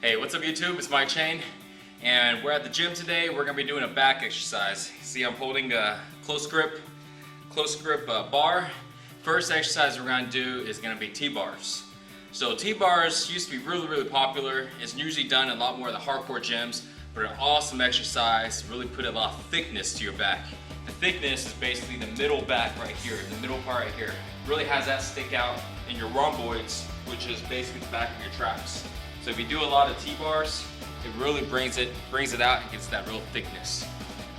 Hey, what's up YouTube? It's Mike Chain, and we're at the gym today. We're gonna be doing a back exercise. See, I'm holding a close grip bar. First exercise we're gonna do is gonna be T-bars. So T-bars used to be really popular. It's usually done in a lot more of the hardcore gyms, but an awesome exercise. Really put a lot of thickness to your back. The thickness is basically the middle back right here, the middle part right here. Really has that stick out in your rhomboids, which is basically the back of your traps. So if you do a lot of T-bars, it really brings it out and gets that real thickness.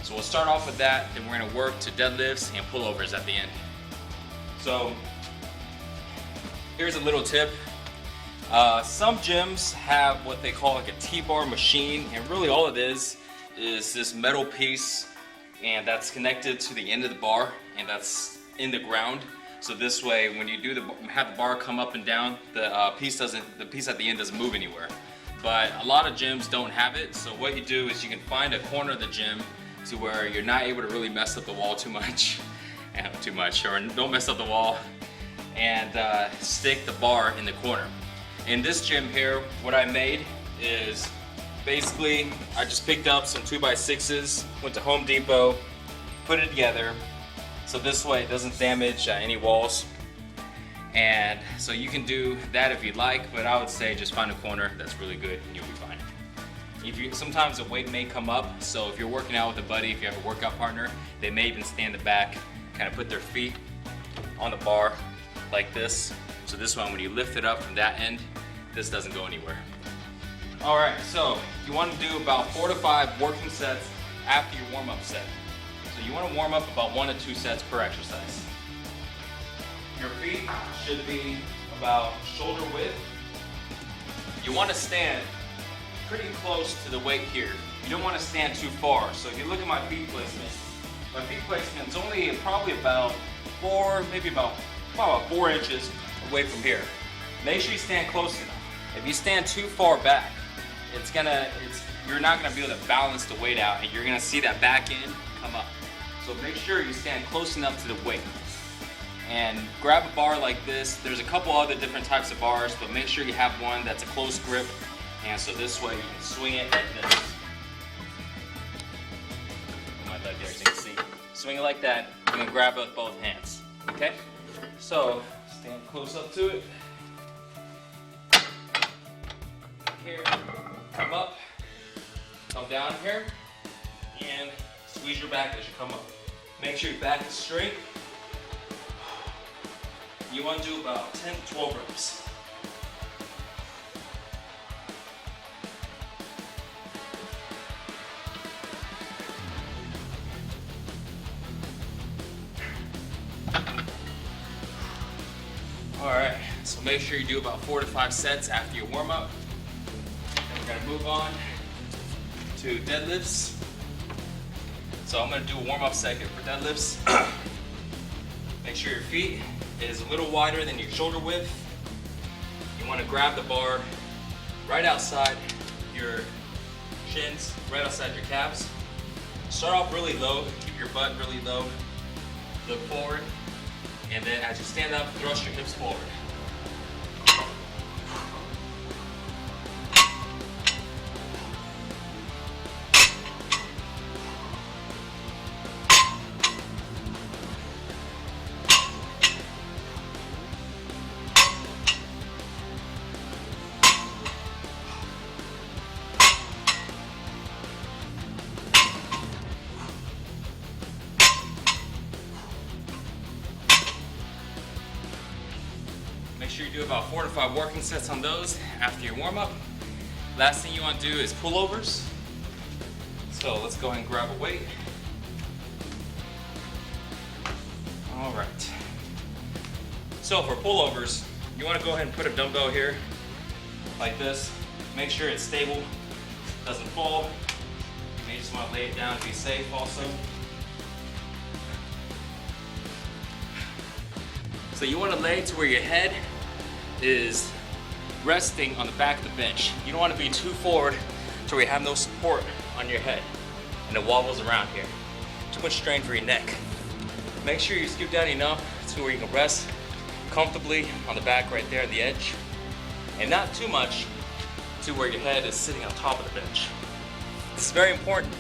So we'll start off with that, then we're gonna work to deadlifts and pullovers at the end. So here's a little tip. Some gyms have what they call like a T-bar machine, and really all it is this metal piece, and that's connected to the end of the bar, and that's in the ground. So this way, when you have the bar come up and down, the piece at the end doesn't move anywhere. But a lot of gyms don't have it. So what you do is you can find a corner of the gym to where you're not able to really mess up the wall too much, or don't mess up the wall, and stick the bar in the corner. In this gym here, what I made is basically I just picked up some 2x6s, went to Home Depot, put it together. So this way it doesn't damage any walls. And so you can do that if you'd like, but I would say just find a corner that's really good and you'll be fine. Sometimes a weight may come up, so if you're working out with a buddy, if you have a workout partner, they may even stand in the back, kind of put their feet on the bar like this. So this one, when you lift it up from that end, this doesn't go anywhere. All right, so you want to do about 4 to 5 working sets after your warm-up set. So you want to warm up about 1 to 2 sets per exercise. Your feet should be about shoulder width. You want to stand pretty close to the weight here. You don't want to stand too far. So if you look at my feet placement is only probably about 4 inches away from here. Make sure you stand close enough. If you stand too far back, you're not going to be able to balance the weight out, and you're going to see that back end come up. So make sure you stand close enough to the weight. And grab a bar like this. There's a couple other different types of bars, but make sure you have one that's a close grip. And so this way you can swing it like this. My leg there, so you can see. Swing it like that, and then grab it with both hands. Okay? So stand close up to it. Here, come up, come down here, and squeeze your back as you come up. Make sure your back is straight. You want to do about 10 to 12 reps. Alright, so make sure you do about 4 to 5 sets after your warm-up. Then we're going to move on to deadlifts. So I'm going to do a warm-up second for deadlifts. Make sure your feet is a little wider than your shoulder width. You want to grab the bar right outside your shins, right outside your calves. Start off really low, keep your butt really low, look forward, and then as you stand up, thrust your hips forward. Make sure you do about 4 to 5 working sets on those after your warm-up. Last thing you want to do is pullovers. So let's go ahead and grab a weight. All right. So for pullovers, you want to go ahead and put a dumbbell here like this. Make sure it's stable, doesn't fall. You may just want to lay it down to be safe also. So you want to lay to where your head is resting on the back of the bench. You don't want to be too forward to where you have no support on your head and it wobbles around here. Too much strain for your neck. Make sure you scoot down enough to where you can rest comfortably on the back right there at the edge. And not too much to where your head is sitting on top of the bench. This is very important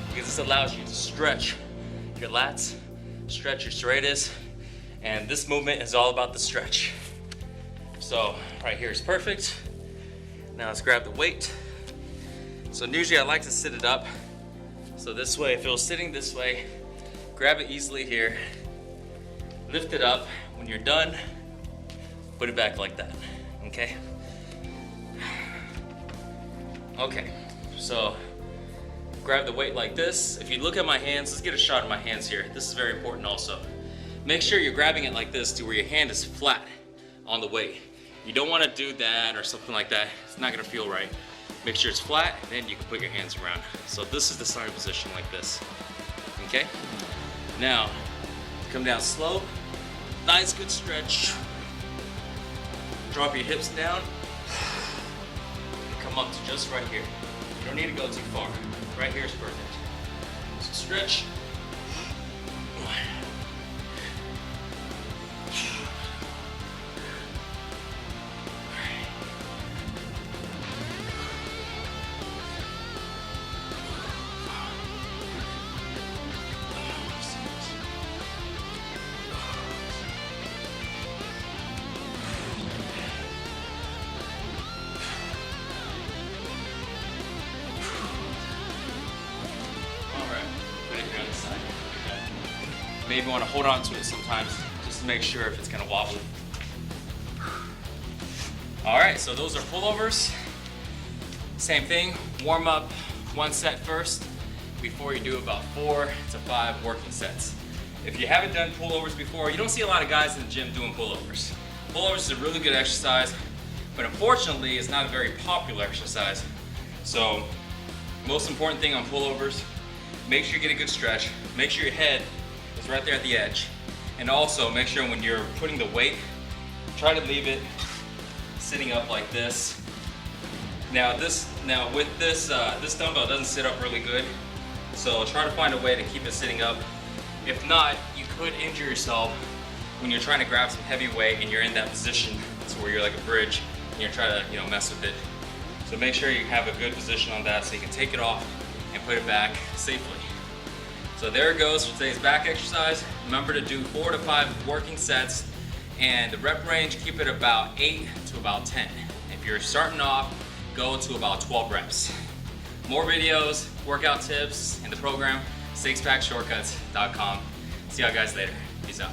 because this allows you to stretch your lats, stretch your serratus, and this movement is all about the stretch. So right here is perfect. Now let's grab the weight. So usually I like to sit it up. So this way, if it was sitting this way, grab it easily here, lift it up. When you're done, put it back like that, okay? Okay, so grab the weight like this. If you look at my hands, let's get a shot of my hands here. This is very important also. Make sure you're grabbing it like this to where your hand is flat on the weight. You don't want to do that or something like that. It's not going to feel right. Make sure it's flat, then you can put your hands around. So this is the starting position like this. Okay? Now, come down slow. Nice good stretch. Drop your hips down. Come up to just right here. You don't need to go too far. Right here is perfect. So stretch. Maybe want to hold on to it sometimes just to make sure if it's going to wobble. Alright, so those are pullovers. Same thing, warm up one set first before you do about 4 to 5 working sets. If you haven't done pullovers before, you don't see a lot of guys in the gym doing pullovers. Pullovers is a really good exercise, but unfortunately it's not a very popular exercise. So most important thing on pullovers, make sure you get a good stretch, make sure your head is right there at the edge, and also make sure when you're putting the weight, try to leave it sitting up like this. Now with this dumbbell doesn't sit up really good, so try to find a way to keep it sitting up. If not, you could injure yourself when you're trying to grab some heavy weight and you're in that position to where you're like a bridge and you're trying to mess with it. So make sure you have a good position on that so you can take it off and put it back safely. So there it goes for today's back exercise. Remember to do 4 to 5 working sets, and the rep range, keep it about 8 to about 10. If you're starting off, go to about 12 reps. More videos, workout tips in the program, sixpackshortcuts.com. See y'all guys later. Peace out.